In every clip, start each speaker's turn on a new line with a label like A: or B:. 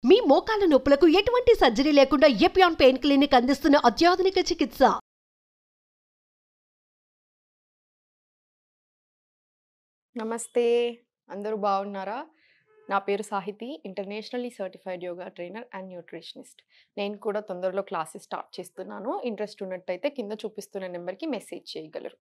A: మీ మోకాల నొప్పులకు ఎటువంటి సర్జరీ లేకుండా ఎపియాన్ పెయిన్ క్లినిక్ అందిస్తున్న అత్యాధునిక చికిత్స.
B: నమస్తే, అందరూ బాగున్నారా? నా పేరు Sahithi, internationally certified yoga trainer and nutritionist. నేను కూడా తొందరలో క్లాసెస్ స్టార్ట్ చేస్తున్నాను. ఇంట్రెస్ట్ ఉన్నట్టయితే కింద చూపిస్తున్న నెంబర్కి మెసేజ్ చేయగలరు.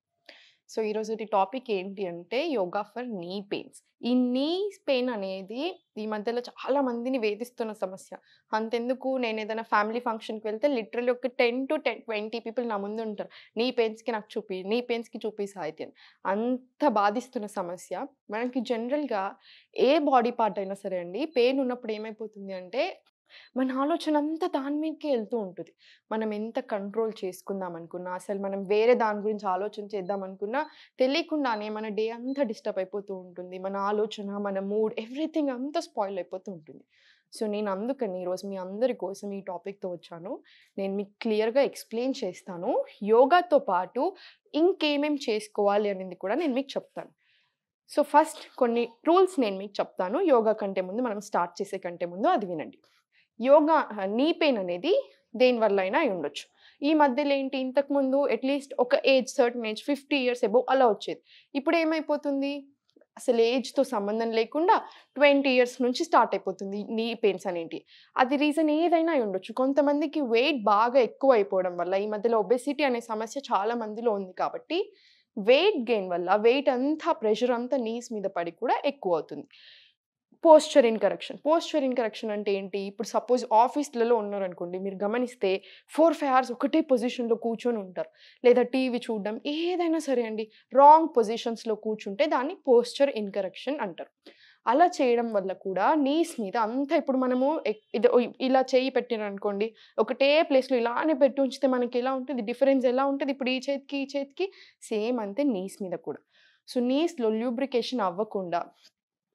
B: సో ఈరోజు టాపిక్ ఏంటి అంటే యోగా ఫర్ నీ పెయిన్స్. ఈ నీ పెయిన్ అనేది ఈ మధ్యలో చాలా మందిని వేధిస్తున్న సమస్య. అంతెందుకు, నేను ఏదైనా ఫ్యామిలీ ఫంక్షన్కి వెళ్తే లిటరల్లీ ఒక 10 to 20 పీపుల్ నా ముందు ఉంటారు. నీ పెయిన్స్కి నాకు చూపి, నీ పెయిన్స్కి చూపి సాహిత్య అని. అంత బాధిస్తున్న సమస్య. మనకి జనరల్గా ఏ బాడీ పార్ట్ అయినా సరే అండి, పెయిన్ ఉన్నప్పుడు ఏమైపోతుంది అంటే మన ఆలోచన అంతా దాని మీదకే వెళ్తూ ఉంటుంది. మనం ఎంత కంట్రోల్ చేసుకుందాం అనుకున్నా, అసలు మనం వేరే దాని గురించి ఆలోచన చేద్దాం అనుకున్నా తెలియకుండానే మన డే అంతా డిస్టర్బ్ అయిపోతూ ఉంటుంది. మన ఆలోచన, మన మూడ్, ఎవ్రీథింగ్ అంతా స్పాయిల్ అయిపోతూ ఉంటుంది. సో నేను అందుకని ఈరోజు మీ అందరి కోసం ఈ టాపిక్తో వచ్చాను. నేను మీకు క్లియర్గా ఎక్స్ప్లెయిన్ చేస్తాను. యోగాతో పాటు ఇంకేమేం చేసుకోవాలి అనేది కూడా నేను మీకు చెప్తాను. సో ఫస్ట్ కొన్ని రూల్స్ నేను మీకు చెప్తాను. యోగా కంటే ముందు, మనం స్టార్ట్ చేసే కంటే ముందు అది వినండి. యోగా నీ పెయిన్ అనేది దేనివల్ల అయినా అయి ఉండొచ్చు. ఈ మధ్యలో ఏంటి, ఇంతకుముందు అట్లీస్ట్ ఒక age, certain age 50 years above అలా వచ్చేది. ఇప్పుడు ఏమైపోతుంది, అసలు ఏజ్తో సంబంధం లేకుండా 20 years నుంచి స్టార్ట్ అయిపోతుంది నీ పెయిన్స్ అనేవి. అది రీజన్ ఏదైనా అయి ఉండొచ్చు. కొంతమందికి వెయిట్ బాగా ఎక్కువ అయిపోవడం వల్ల, ఈ మధ్యలో ఒబెసిటీ అనే సమస్య చాలా మందిలో ఉంది కాబట్టి వెయిట్ గెయిన్ వల్ల వెయిట్ అంతా, ప్రెషర్ అంతా నీస్ మీద పడి కూడా ఎక్కువ అవుతుంది. పోస్చర్ ఇన్కరెక్షన్ అంటే ఏంటి, ఇప్పుడు సపోజ్ ఆఫీస్లలో ఉన్నారనుకోండి, మీరు గమనిస్తే 4-5 hours ఒకటే పొజిషన్లో కూర్చొని ఉంటారు. లేదా టీవీ చూడడం, ఏదైనా సరే అండి, రాంగ్ పొజిషన్స్లో కూర్చుంటే దాన్ని పోస్చర్ ఇన్కరెక్షన్ అంటారు. అలా చేయడం వల్ల కూడా నీస్ మీద అంతా, ఇప్పుడు మనము ఇలా చేయి పెట్టిననుకోండి, ఒకటే ప్లేస్లో ఇలానే పెట్టి ఉంచితే మనకి ఎలా ఉంటుంది, డిఫరెన్స్ ఎలా ఉంటుంది, ఇప్పుడు ఈ చేతికి సేమ్ అంతే నీస్ మీద కూడా. సో నీస్లో ల్యూబ్రికేషన్ అవ్వకుండా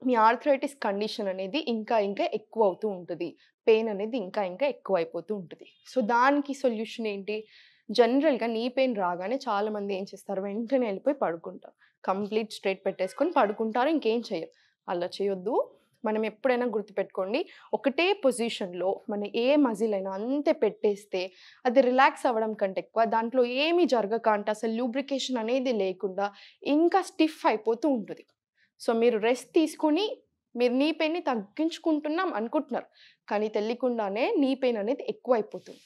B: మీ ఆర్థరైటిస్ కండిషన్ అనేది ఇంకా ఎక్కువ అవుతూ ఉంటుంది. పెయిన్ అనేది ఇంకా ఎక్కువ అయిపోతూ ఉంటుంది. సో దానికి సొల్యూషన్ ఏంటి, జనరల్గా నీ పెయిన్ రాగానే చాలామంది ఏం చేస్తారు, వెంటనే వెళ్ళిపోయి పడుకుంటారు. కంప్లీట్ స్ట్రైట్ పెట్టేసుకొని పడుకుంటారు, ఇంకేం చేయరు. అలా చేయొద్దు. మనం ఎప్పుడైనా గుర్తుపెట్టుకోండి, ఒకటే పొజిషన్లో మన ఏ మజిల్ అయినా అంతే పెట్టేస్తే అది రిలాక్స్ అవ్వడం కంటే ఎక్కువ దాంట్లో ఏమీ జరగక, అంటే అసలు లూబ్రికేషన్ అనేది లేకుండా ఇంకా స్టిఫ్ అయిపోతూ ఉంటుంది. సో మీరు రెస్ట్ తీసుకొని మీరు నీ పెయిన్ని తగ్గించుకుంటున్నాం అనుకుంటున్నారు, కానీ తెలియకుండానే నీ పెయిన్ అనేది ఎక్కువ అయిపోతుంది.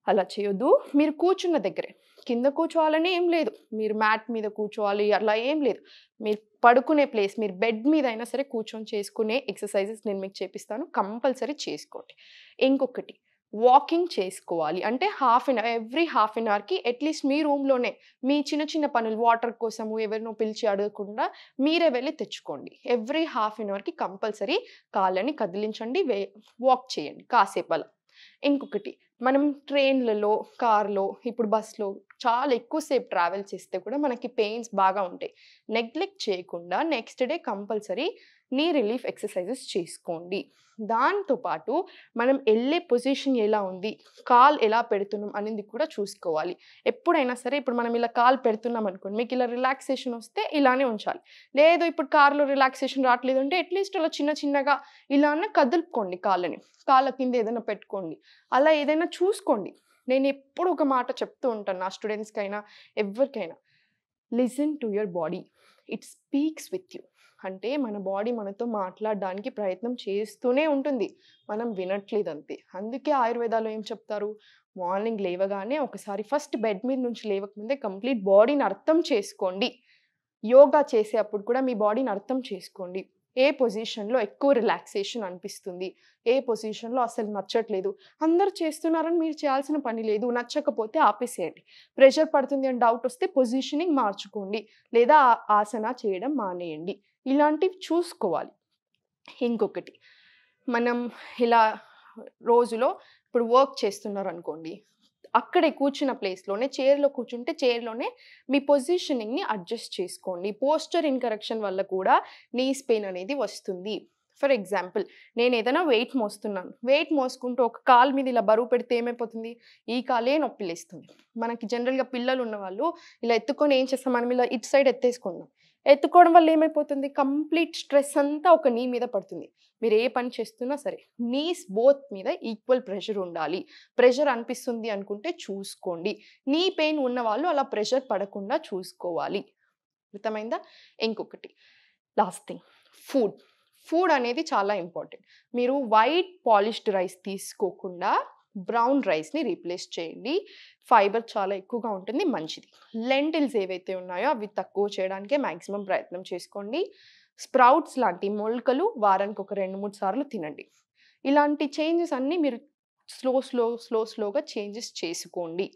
B: అలా చేయొద్దు. మీరు కూర్చున్న దగ్గరే, కింద కూర్చోవాలని ఏం లేదు, మీరు మ్యాట్ మీద కూర్చోవాలి అలా ఏం లేదు. మీరు పడుకునే ప్లేస్, మీరు బెడ్ మీద అయినా సరే కూర్చొని చేసుకునే ఎక్సర్సైజెస్ నేను మీకు చేపిస్తాను, కంపల్సరీ చేసుకోండి. ఇంకొకటి, వాకింగ్ చేసుకోవాలి. అంటే ఎవ్రీ హాఫ్ అన్ అవర్కి అట్లీస్ట్ మీ రూమ్లోనే మీ చిన్న పనులు, వాటర్ కోసము ఎవరినో పిలిచి అడగకుండా మీరే వెళ్ళి తెచ్చుకోండి. ఎవ్రీ హాఫ్ అన్ అవర్కి కంపల్సరీ కాళ్ళని కదిలించండి, వాక్ చేయండి కాసేపు అలా. ఇంకొకటి, మనం ట్రైన్లలో, కార్లో, ఇప్పుడు బస్లో చాలా ఎక్కువసేపు ట్రావెల్ చేస్తే కూడా మనకి పెయిన్స్ బాగా ఉంటాయి. నెగ్లెక్ట్ చేయకుండా నెక్స్ట్ డే కంపల్సరీ నీ రిలీఫ్ ఎక్సర్సైజెస్ చేసుకోండి. దాంతోపాటు మనం వెళ్ళే పొజిషన్ ఎలా ఉంది, కాల్ ఎలా పెడుతున్నాం అనేది కూడా చూసుకోవాలి. ఎప్పుడైనా సరే, ఇప్పుడు మనం ఇలా కాల్ పెడుతున్నాం అనుకోండి, మీకు ఇలా రిలాక్సేషన్ వస్తే ఇలానే ఉంచాలి. లేదు ఇప్పుడు కార్లో రిలాక్సేషన్ రావట్లేదు అంటే అట్లీస్ట్ అలా చిన్నగా ఇలా కదులుకోండి, కాళ్ళ కింద ఏదైనా పెట్టుకోండి, అలా ఏదైనా చూసుకోండి. నేను ఎప్పుడు ఒక మాట చెప్తూ ఉంటాను నా స్టూడెంట్స్కైనా ఎవరికైనా, listen to your body, it speaks with you. అంటే మన బాడీ మనతో మాట్లాడడానికి ప్రయత్నం చేస్తూనే ఉంటుంది, మనం వినట్లేదు అంతే. అందుకే ఆయుర్వేదాలో ఏం చెప్తారు, మార్నింగ్ లేవగానే ఒకసారి ఫస్ట్ బెడ్ మీద నుంచి లేవకముందే కంప్లీట్ బాడీని అర్థం చేసుకోండి. యోగా చేసేటప్పుడు కూడా మీ బాడీని అర్థం చేసుకోండి. ఏ పొజిషన్లో ఎక్కువ రిలాక్సేషన్ అనిపిస్తుంది, ఏ పొజిషన్లో అసలు నచ్చట్లేదు. అందరూ చేస్తున్నారని మీరు చేయాల్సిన పని లేదు. నచ్చకపోతే ఆపేసేయండి. ప్రెషర్ పడుతుంది అని డౌట్ వస్తే పొజిషనింగ్ మార్చుకోండి, లేదా ఆసన చేయడం మానేయండి. ఇలాంటివి చూసుకోవాలి. ఇంకొకటి, మనం ఇలా రోజులో ఇప్పుడు వర్క్ చేస్తున్నారు అనుకోండి, అక్కడే కూర్చున్న ప్లేస్లోనే చైర్లో కూర్చుంటే చైర్లోనే మీ పొజిషనింగ్ని అడ్జస్ట్ చేసుకోండి. పోస్చర్ ఇన్కరెక్షన్ వల్ల కూడా నీస్ పెయిన్ అనేది వస్తుంది. ఫర్ ఎగ్జాంపుల్, నేను ఏదైనా వెయిట్ మోసుకుంటూ ఒక కాలు మీద ఇలా బరువు పెడితే ఏమైపోతుంది, ఈ కాలే నొప్పిలేస్తుంది. మనకి జనరల్గా పిల్లలు ఉన్నవాళ్ళు ఇలా ఎత్తుకొని ఏం చేస్తాం, మనం ఇలా ఇటు సైడ్ ఎత్తేసుకుందాం. ఎత్తుకోవడం వల్ల ఏమైపోతుంది, కంప్లీట్ స్ట్రెస్ అంతా ఒక నీ మీద పడుతుంది. మీరు ఏ పని చేస్తున్నా సరే నీస్ బోత్ మీద ఈక్వల్ ప్రెషర్ ఉండాలి. ప్రెషర్ అనిపిస్తుంది అనుకుంటే చూసుకోండి. నీ పెయిన్ ఉన్న వాళ్ళు అలా ప్రెషర్ పడకుండా చూసుకోవాలి. అర్థమైందా? ఇంకొకటి లాస్ట్ థింగ్, ఫుడ్ అనేది చాలా ఇంపార్టెంట్. మీరు వైట్ పాలిష్డ్ రైస్ తీసుకోకుండా బ్రౌన్ రైస్ని రీప్లేస్ చేయండి. ఫైబర్ చాలా ఎక్కువగా ఉంటుంది, మంచిది. లెంటిల్స్ ఏవైతే ఉన్నాయో అవి తక్కువ చేయడానికే మ్యాక్సిమం ప్రయత్నం చేసుకోండి. స్ప్రౌట్స్ లాంటి మొలకలు వారానికి ఒక 2-3 సార్లు తినండి. ఇలాంటి చేంజెస్ అన్నీ మీరు స్లోగా చేంజెస్ చేసుకోండి.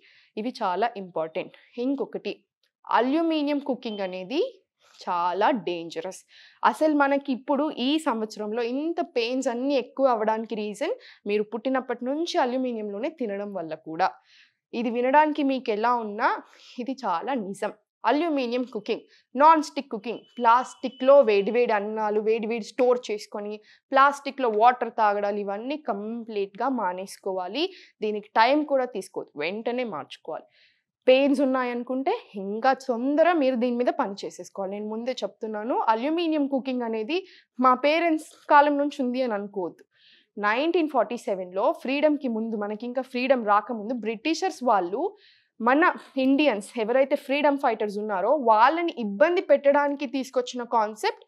B: ఇవి చాలా ఇంపార్టెంట్. ఇంకొకటి, అల్యూమినియం కుకింగ్ అనేది చాలా డేంజరస్. అసలు మనకి ఇప్పుడు ఈ సంవత్సరంలో ఇంత పెయిన్స్ అన్నీ ఎక్కువ అవ్వడానికి రీజన్ మీరు పుట్టినప్పటి నుంచి అల్యూమినియంలోనే తినడం వల్ల కూడా. ఇది వినడానికి మీకు ఎలా ఉన్నా ఇది చాలా నిజం. Aluminium cooking, non stick cooking, ప్లాస్టిక్లో వేడివేడి అన్నాలు వేడివేడి స్టోర్ చేసుకొని ప్లాస్టిక్లో వాటర్ తాగడాలు ఇవన్నీ కంప్లీట్గా మానేసుకోవాలి. దీనికి టైం కూడా తీసుకోవద్దు, వెంటనే మార్చుకోవాలి. పెయిన్స్ ఉన్నాయనుకుంటే ఇంకా తొందరగా మీరు దీని మీద పని చేసేసుకోవాలి. నేను ముందే చెప్తున్నాను, అల్యూమినియం కుకింగ్ అనేది మా పేరెంట్స్ కాలం నుంచి ఉంది అని అనుకోవద్దు. 1947లో ఫ్రీడమ్కి ముందు, మనకి ఇంకా ఫ్రీడమ్ రాకముందు బ్రిటిషర్స్ వాళ్ళు మన ఇండియన్స్ ఎవరైతే ఫ్రీడమ్ ఫైటర్స్ ఉన్నారో వాళ్ళని ఇబ్బంది పెట్టడానికి తీసుకొచ్చిన కాన్సెప్ట్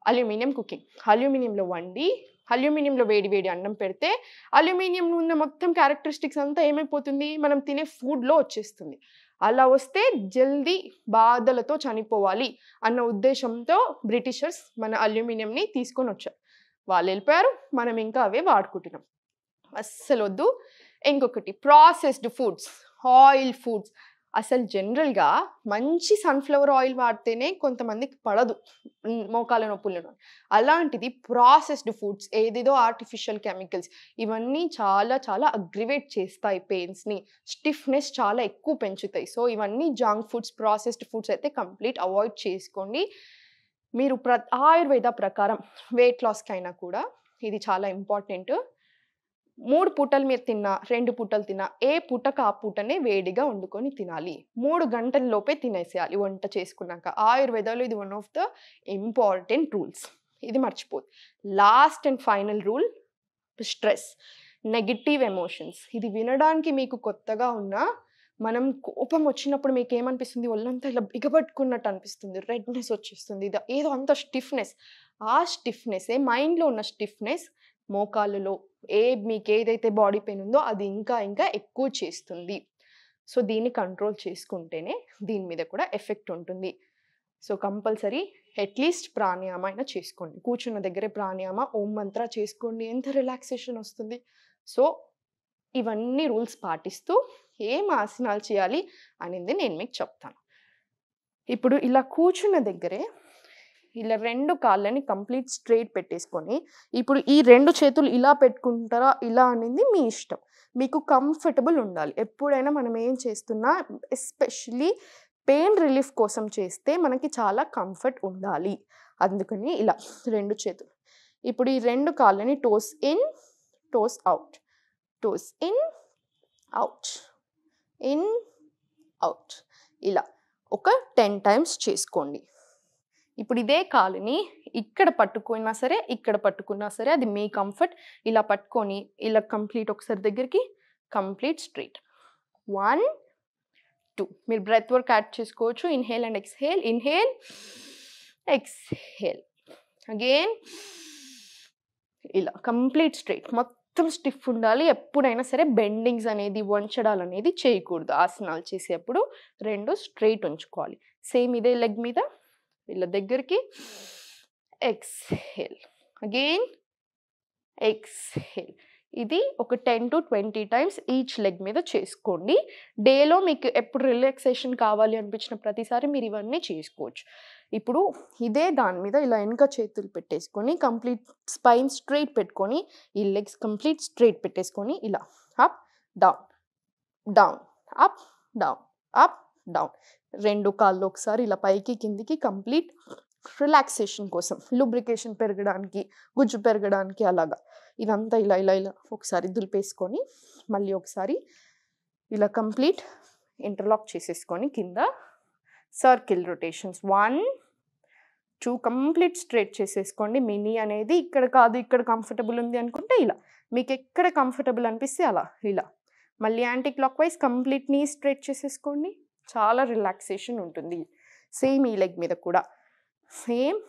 B: అల్యూమినియం కుకింగ్. అల్యూమినియంలో వండి అల్యూమినియంలో వేడి అన్నం పెడితే అల్యూమినియం ఉన్న మొత్తం క్యారెక్టరిస్టిక్స్ అంతా ఏమైపోతుంది, మనం తినే ఫుడ్లో వచ్చేస్తుంది. అలా వస్తే జల్దీ బాధలతో చనిపోవాలి అన్న ఉద్దేశంతో బ్రిటిషర్స్ మన అల్యూమినియంని తీసుకొని వచ్చారు. వాళ్ళు వెళ్ళిపోయారు, మనం ఇంకా అవే వాడుకుంటున్నాం. అస్సలు వద్దు. ఇంకొకటి, ప్రాసెస్డ్ ఫుడ్స్, ఆయిల్ ఫుడ్స్. అసలు జనరల్గా మంచి సన్ఫ్లవర్ ఆయిల్ వాడితేనే కొంతమందికి పడదు మోకాల నొప్పులను. అలాంటిది ప్రాసెస్డ్ ఫుడ్స్, ఏదేదో ఆర్టిఫిషియల్ కెమికల్స్, ఇవన్నీ చాలా చాలా అగ్రివేట్ చేస్తాయి పెయిన్స్ని, స్టిఫ్నెస్ చాలా ఎక్కువ పెంచుతాయి. సో ఇవన్నీ జంక్ ఫుడ్స్, ప్రాసెస్డ్ ఫుడ్స్ అయితే కంప్లీట్ అవాయిడ్ చేసుకోండి. మీరు ఆయుర్వేద ప్రకారం వెయిట్ లాస్కి అయినా కూడా ఇది చాలా ఇంపార్టెంట్. 3 పూటలు మీరు తిన్నా, 2 పూటలు తిన్నా, ఏ పూటకు ఆ పూటనే వేడిగా వండుకొని తినాలి. 3 గంటల లోపే తినేసేయాలి వంట చేసుకున్నాక. ఆయుర్వేదాలో ఇది one of the important rules, ఇది మర్చిపోదు. Last and final rule, stress, negative emotions. ఇది వినడానికి మీకు కొత్తగా ఉన్నా, మనం కోపం వచ్చినప్పుడు మీకు ఏమనిపిస్తుంది, ఒళ్ళంతా ఇలా బిగబట్టుకున్నట్టు అనిపిస్తుంది, రెడ్నెస్ వచ్చేస్తుంది, ఇది ఏదో అంత స్టిఫ్నెస్. ఆ స్టిఫ్నెస్సే, మైండ్లో ఉన్న స్టిఫ్నెస్ మోకాళ్ళలో మీకు ఏదైతే బాడీ పెయిన్ ఉందో అది ఇంకా ఎక్కువ చేస్తుంది. సో దీన్ని కంట్రోల్ చేసుకుంటేనే దీని మీద కూడా ఎఫెక్ట్ ఉంటుంది. సో కంపల్సరీ అట్లీస్ట్ ప్రాణాయామ అయినా చేసుకోండి. కూర్చున్న దగ్గరే ప్రాణాయామ, ఓం మంత్ర చేసుకోండి, ఎంత రిలాక్సేషన్ వస్తుంది. సో ఇవన్నీ రూల్స్ పాటిస్తూ ఏం ఆసనాలు చేయాలి అనేది నేను మీకు చెప్తాను. ఇప్పుడు ఇలా కూర్చున్న దగ్గరే ఇలా 2 కాళ్ళని కంప్లీట్ స్ట్రైట్ పెట్టేసుకొని, ఇప్పుడు ఈ 2 చేతులు ఇలా పెట్టుకుంటారా ఇలా అనేది మీ ఇష్టం, మీకు కంఫర్టబుల్ ఉండాలి. ఎప్పుడైనా మనం ఏం చేస్తున్నా ఎస్పెషల్లీ పెయిన్ రిలీఫ్ కోసం చేస్తే మనకి చాలా కంఫర్ట్ ఉండాలి. అందుకని ఇలా 2 చేతులు. ఇప్పుడు ఈ 2 కాళ్ళని toes in, toes out, toes in, out, in, out, ఇలా ఒక 10 టైమ్స్ చేసుకోండి. ఇప్పుడు ఇదే కాలుని ఇక్కడ పట్టుకున్నా సరే, ఇక్కడ పట్టుకున్నా సరే, అది మీ కంఫర్ట్. ఇలా పట్టుకొని ఇలా కంప్లీట్ ఒకసారి దగ్గరికి, కంప్లీట్ స్ట్రైట్. 1 2. మీరు బ్రెత్ వర్క్ యాడ్ చేసుకోవచ్చు. Inhale and exhale, inhale, exhale, again ఇలా కంప్లీట్ స్ట్రైట్. మొత్తం స్టిఫ్ ఉండాలి. ఎప్పుడైనా సరే బెండింగ్స్ అనేది, వంచడాలు అనేది చేయకూడదు. ఆసనాలు చేసేప్పుడు 2 స్ట్రైట్ ఉంచుకోవాలి. సేమ్ ఇదే లెగ్ మీద ఇలా దగ్గరికి, ఎక్స్హేల్, అగైన్ ఎక్స్హేల్. ఇది ఒక 10 to 20 టైమ్స్ ఈచ్ లెగ్ మీద చేసుకోండి. డేలో మీకు ఎప్పుడు రిలాక్సేషన్ కావాలి అనిపించిన ప్రతిసారి మీరు ఇవన్నీ చేసుకోవచ్చు. ఇప్పుడు ఇదే దాని మీద ఇలా వెనక చేతులు పెట్టేసుకొని కంప్లీట్ స్పైన్ స్ట్రైట్ పెట్టుకొని, ఈ లెగ్స్ కంప్లీట్ స్ట్రైట్ పెట్టేసుకొని ఇలా up down, down, up down, up down. 2 కాళ్ళు ఒకసారి ఇలా పైకి కిందికి కంప్లీట్ రిలాక్సేషన్ కోసం, లూబ్రికేషన్ పెరగడానికి, గుజ్జు పెరగడానికి, అలాగా ఇదంతా ఇలా ఇలా ఇలా ఒకసారి దులిపేసుకొని మళ్ళీ ఒకసారి ఇలా కంప్లీట్ ఇంటర్లాక్ చేసేసుకొని కింద సర్కిల్ రొటేషన్స్ 1 2 కంప్లీట్ స్ట్రెయిట్ చేసేసుకోండి. మీ నీ అనేది ఇక్కడ కాదు, ఇక్కడ కంఫర్టబుల్ ఉంది అనుకుంటే ఇలా. మీకు ఎక్కడ కంఫర్టబుల్ అనిపిస్తే అలా ఇలా. మళ్ళీ యాంటీ క్లాక్ వైజ్ కంప్లీట్ నీ స్ట్రెయిట్ చేసేసుకోండి. చాలా రిలాక్సేషన్ ఉంటుంది. సేమ్ ఈ లెగ్ మీద కూడా same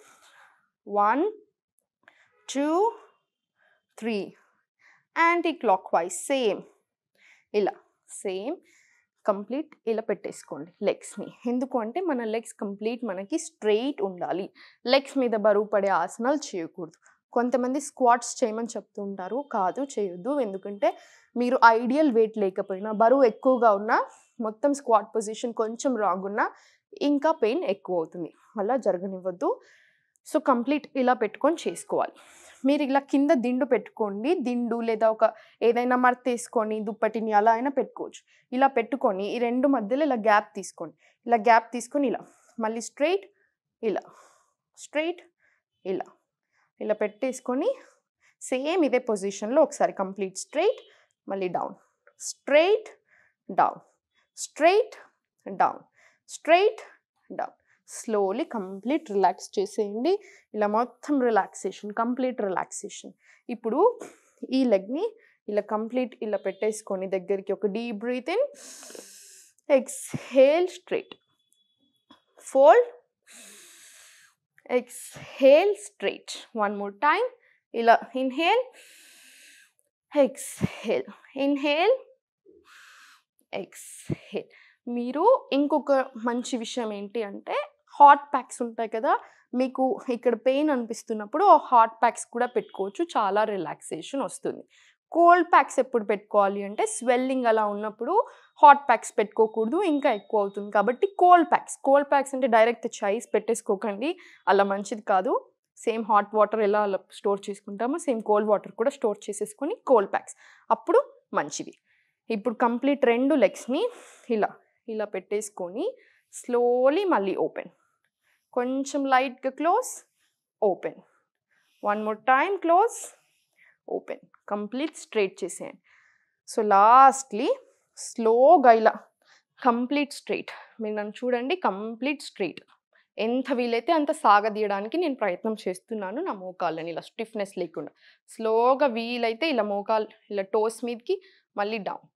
B: 1 2 3 anti clock wise same ఇలా సేమ్ కంప్లీట్ ఇలా పెట్టేసుకోండి లెగ్స్ని. ఎందుకు అంటే మన లెగ్స్ కంప్లీట్ మనకి స్ట్రెయిట్ ఉండాలి. లెగ్స్ మీద బరువు పడే ఆసనాలు చేయకూడదు. కొంతమంది స్క్వాట్స్ చేయమని చెప్తూ ఉంటారు. కాదు, చేయొద్దు. ఎందుకంటే మీరు ఐడియల్ వెయిట్ లేకపోయినా, బరువు ఎక్కువగా ఉన్నా, మొత్తం స్క్వాట్ పొజిషన్ కొంచెం రాంగ్ ఉన్నా ఇంకా పెయిన్ ఎక్కువ అవుతుంది. అలా జరగనివ్వద్దు. సో కంప్లీట్ ఇలా పెట్టుకొని చేసుకోవాలి. మీరు ఇలా కింద దిండు పెట్టుకోండి. దిండు లేదా ఒక ఏదైనా మడత తీసుకొని దుప్పటిని అలా అయినా పెట్టుకోవచ్చు. ఇలా పెట్టుకొని ఈ రెండు మధ్యలో ఇలా గ్యాప్ తీసుకోండి. ఇలా గ్యాప్ తీసుకొని ఇలా మళ్ళీ స్ట్రెయిట్ ఇలా స్ట్రెయిట్ ఇలా ఇలా పెట్టేసుకొని సేమ్ ఇదే పొజిషన్లో ఒకసారి కంప్లీట్ స్ట్రెయిట్, మళ్ళీ down, straight down, straight down, straight down. Slowly complete relax చేసేయండి. ఇలా మొత్తం రిలాక్సేషన్, కంప్లీట్ రిలాక్సేషన్. ఇప్పుడు ఈ లెగ్ని ఇలా కంప్లీట్ ఇలా పెట్టేసుకొని దగ్గరికి ఒక deep breath in, exhale straight, fold, exhale straight. One more time. ఇలా ఇన్హేల్, ఎక్స్హేల్, ఇన్హేల్, ఎక్స్హేల్. మీరు ఇంకొక మంచి విషయం ఏంటి అంటే హాట్ ప్యాక్స్ ఉంటాయి కదా, మీకు ఇక్కడ పెయిన్ అనిపిస్తున్నప్పుడు హాట్ ప్యాక్స్ కూడా పెట్టుకోవచ్చు. చాలా రిలాక్సేషన్ వస్తుంది. కోల్డ్ ప్యాక్స్ ఎప్పుడు పెట్టుకోవాలి అంటే స్వెల్లింగ్ అలా ఉన్నప్పుడు హాట్ ప్యాక్స్ పెట్టుకోకూడదు, ఇంకా ఎక్కువ అవుతుంది. కాబట్టి కోల్డ్ ప్యాక్స్ అంటే డైరెక్ట్ ఐస్ పెట్టేసుకోకండి, అలా మంచిది కాదు. సేమ్ హాట్ వాటర్ ఎలా అలా స్టోర్ చేసుకుంటామో సేమ్ కోల్డ్ వాటర్ కూడా స్టోర్ చేసేసుకొని కోల్డ్ ప్యాక్స్ అప్పుడు మంచివి. ఇప్పుడు కంప్లీట్ రెండు లెగ్స్ని ఇలా ఇలా పెట్టేసుకొని స్లోలీ మళ్ళీ ఓపెన్, కొంచెం లైట్గా close, open, one more time close, open, complete straight చేసేయండి. సో లాస్ట్లీ స్లోగా ఇలా కంప్లీట్ స్ట్రెయిట్. మీరు నన్ను చూడండి, కంప్లీట్ స్ట్రెయిట్. ఎంత వీలైతే అంత సాగదీయడానికి నేను ప్రయత్నం చేస్తున్నాను నా మోకాళ్ళని ఇలా స్టిఫ్నెస్ లేకుండా. స్లోగా వీలైతే ఇలా మోకాలు ఇలా టోస్ మీదకి, మళ్ళీ డౌన్,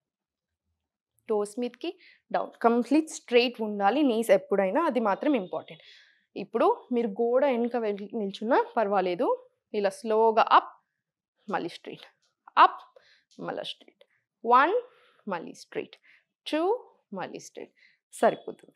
B: టోస్ మీదకి డౌన్. కంప్లీట్ స్ట్రెయిట్ ఉండాలి నీస్ ఎప్పుడైనా, అది మాత్రం ఇంపార్టెంట్. ఇప్పుడు మీరు గోడ వెనుక నిల్చున్నా పర్వాలేదు. ఇలా స్లోగా అప్, మళ్ళీ స్ట్రెయిట్, అప్, మళ్ళీ స్ట్రెయిట్, 1 మళ్ళీ స్ట్రెయిట్, 2 మళ్ళీ స్ట్రెయిట్. సరిపోతుంది.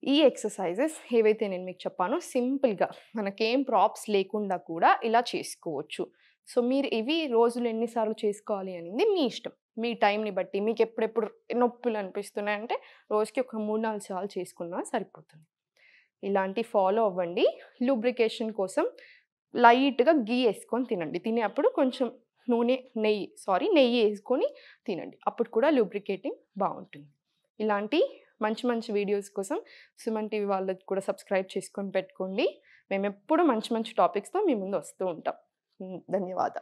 B: ఈ ఎక్సర్సైజెస్ ఏవైతే నేను మీకు చెప్పానో సింపుల్గా మనకేం ప్రాప్స్ లేకుండా కూడా ఇలా చేసుకోవచ్చు. సో మీరు ఇవి రోజులు ఎన్నిసార్లు చేసుకోవాలి అనేది మీ ఇష్టం, మీ టైంని బట్టి. మీకు ఎప్పుడెప్పుడు నొప్పులు అనిపిస్తున్నాయంటే రోజుకి ఒక 3-4 సార్లు చేసుకున్నా సరిపోతుంది. ఇలాంటి ఫాలో అవ్వండి. లూబ్రికేషన్ కోసం లైట్గా గీ వేసుకొని తినండి. తినేప్పుడు కొంచెం నెయ్యి వేసుకొని తినండి. అప్పుడు కూడా లూబ్రికేటింగ్ బాగుంటుంది. ఇలాంటి మంచి మంచి వీడియోస్ కోసం సుమన్ టీవీ వాళ్ళకి కూడా సబ్స్క్రైబ్ చేసుకొని పెట్టుకోండి. మేము ఎప్పుడు మంచి మంచి టాపిక్స్తో మీ ముందు వస్తూ ఉంటాం. ధన్యవాదాలు.